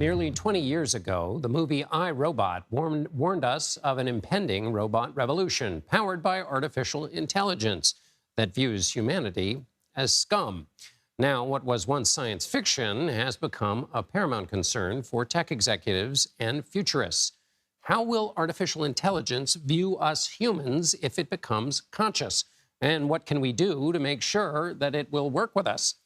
Nearly 20 years ago, the movie I, Robot warned us of an impending robot revolution powered by artificial intelligence that views humanity as scum. Now, what was once science fiction has become a paramount concern for tech executives and futurists. How will artificial intelligence view us humans if it becomes conscious? And what can we do to make sure that it will work with us?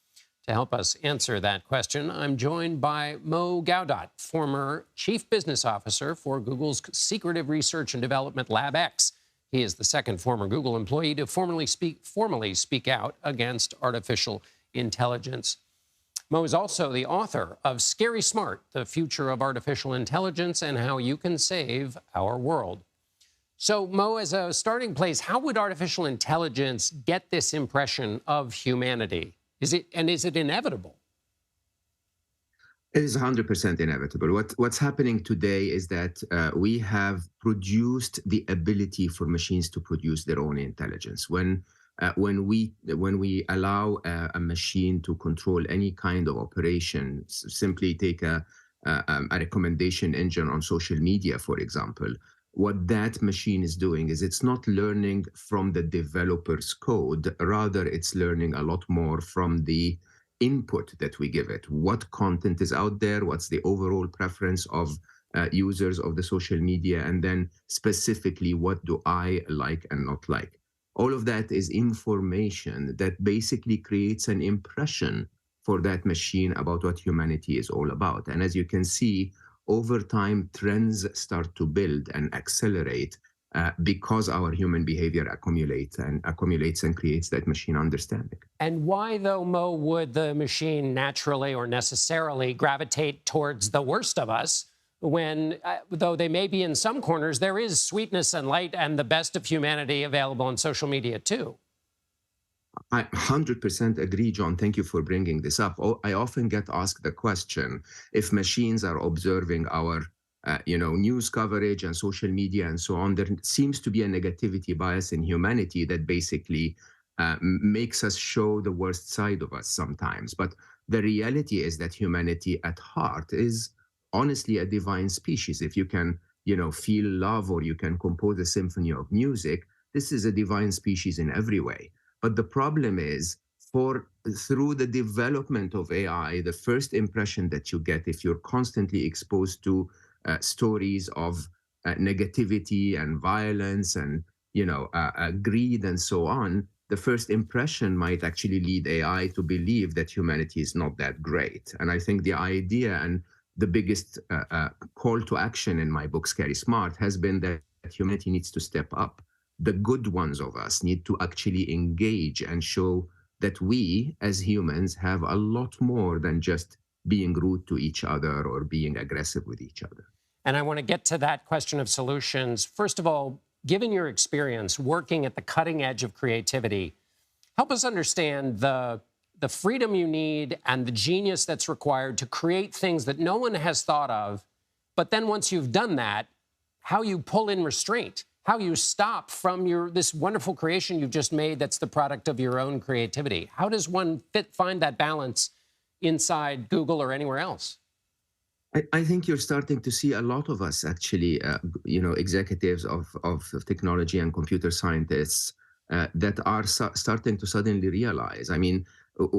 To help us answer that question, I'm joined by Mo Gaudat, former Chief Business Officer for Google's Secretive Research and Development LabX. He is the second former Google employee to formally speak out against artificial intelligence. Mo is also the author of Scary Smart, The Future of Artificial Intelligence and How You Can Save Our World. So, Mo, as a starting place, how would artificial intelligence get this impression of humanity? Is it inevitable? It is 100% inevitable. What's happening today is that we have produced the ability for machines to produce their own intelligence. When we allow a machine to control any kind of operation, simply take a recommendation engine on social media, for example, what that machine is doing is it's not learning from the developer's code. Rather, it's learning a lot more from the input that we give it. What content is out there? What's the overall preference of users of the social media? And then specifically, what do I like and not like? All of that is information that basically creates an impression for that machine about what humanity is all about. And as you can see, over time, trends start to build and accelerate because our human behavior accumulates and creates that machine understanding. And why, though, Mo, would the machine naturally or necessarily gravitate towards the worst of us when, though they may be in some corners, there is sweetness and light and the best of humanity available on social media, too? I 100% agree, John. Thank you for bringing this up. I often get asked the question, if machines are observing our news coverage and social media and so on, there seems to be a negativity bias in humanity that basically makes us show the worst side of us sometimes. But the reality is that humanity at heart is honestly a divine species. If you can, feel love or you can compose a symphony of music, this is a divine species in every way. But the problem is, through the development of AI, the first impression that you get if you're constantly exposed to stories of negativity and violence and greed and so on, the first impression might actually lead AI to believe that humanity is not that great. And I think the idea and the biggest call to action in my book, Scary Smart, has been that humanity needs to step up. The good ones of us need to actually engage and show that we as humans have a lot more than just being rude to each other or being aggressive with each other. And I want to get to that question of solutions. First of all, given your experience working at the cutting edge of creativity, help us understand the freedom you need and the genius that's required to create things that no one has thought of. But then once you've done that, how you pull in restraint, how you stop from this wonderful creation you've just made that's the product of your own creativity. How does one find that balance inside Google or anywhere else? I think you're starting to see a lot of us actually, executives of technology and computer scientists that are starting to suddenly realize. I mean,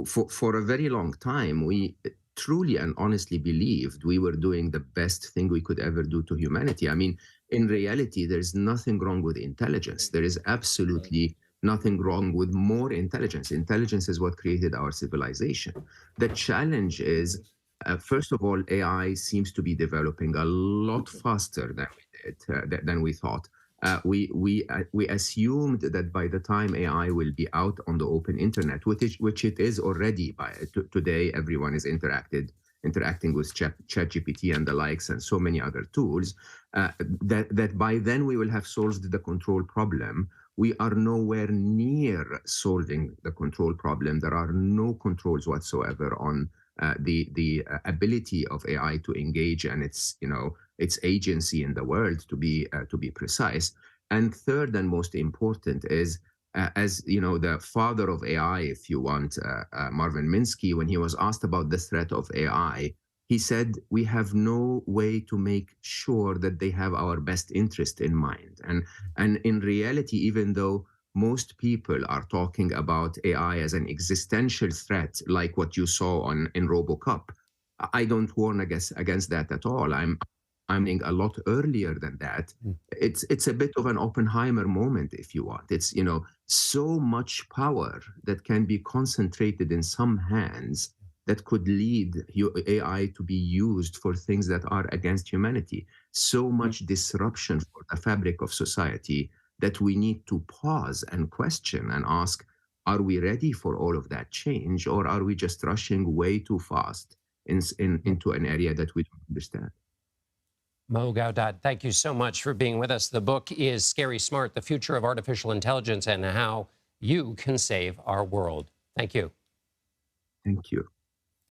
for a very long time, we truly and honestly believed we were doing the best thing we could ever do to humanity. I mean, in reality, there's nothing wrong with intelligence. There is absolutely nothing wrong with more intelligence. Intelligence is what created our civilization. The challenge is, first of all, AI seems to be developing a lot faster than we thought. We assumed that by the time AI will be out on the open internet, which it is already today, everyone is interacting with ChatGPT and the likes and so many other tools, that by then we will have solved the control problem. We are nowhere near solving the control problem. There are no controls whatsoever on the ability of AI to engage and its agency in the world, to be precise. And third and most important is, as the father of AI, if you want, Marvin Minsky, when he was asked about the threat of AI, he said, we have no way to make sure that they have our best interest in mind. And in reality, even though most people are talking about AI as an existential threat, like what you saw in RoboCop, I don't warn against that at all. I'm a lot earlier than that. Mm. It's a bit of an Oppenheimer moment, if you want. It's, you know, so much power that can be concentrated in some hands that could lead AI to be used for things that are against humanity. So much disruption for the fabric of society that we need to pause and question and ask, are we ready for all of that change, or are we just rushing way too fast into an area that we don't understand? Mo Gaudat, thank you so much for being with us. The book is Scary Smart, The Future of Artificial Intelligence and How You Can Save Our World. Thank you. Thank you.